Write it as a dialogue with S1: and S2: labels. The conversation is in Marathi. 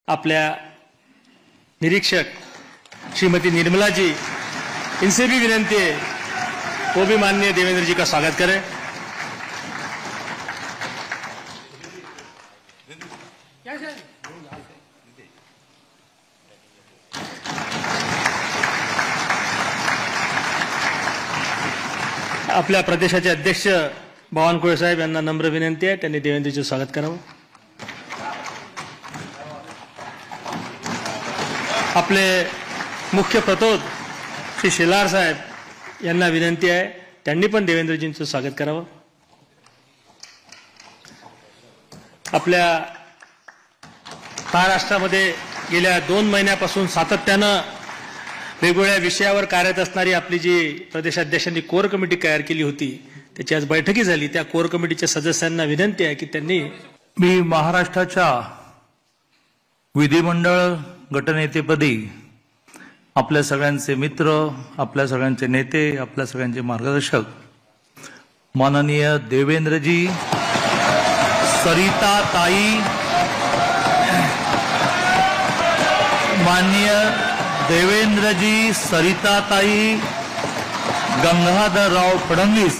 S1: आपल्या निरीक्षक श्रीमती निर्मला जी, इनसे भी विनंती है वो भी माननीय देवेंद्र जी का स्वागत करें। आपल्या प्रदेशाचे अध्यक्ष बावनकुळे साहेब यांना नम्र विनंती आहे, त्यांनी देवेंद्रजीचं स्वागत करावं। आपले मुख्य प्रतोद श्री शेलार साहेब यांना विनंती आहे, त्यांनी पण देवेंद्रजींचं स्वागत करावं। आपल्या महाराष्ट्रामध्ये गेल्या 2 महिन्यापासून सातत्यानं वेगवेगळ्या विषयावर कार्यरत असणारी आपली जी प्रदेशाध्यक्षांनी कोर कमिटी तयार केली होती, त्याची आज बैठकी झाली। त्या कोर कमिटीच्या सदस्यांना विनंती आहे की त्यांनी
S2: मी महाराष्ट्राच्या विधिमंडळ गटनेतेपदी आपल्या सगळ्यांचे मित्र, आपल्या सगळ्यांचे नेते, आपल्या सगळ्यांचे मार्गदर्शक माननीय देवेंद्रजी, सरिता ताई, माननीय देवेंद्रजी, सरिता ताई, गंगाधरराव फडणवीस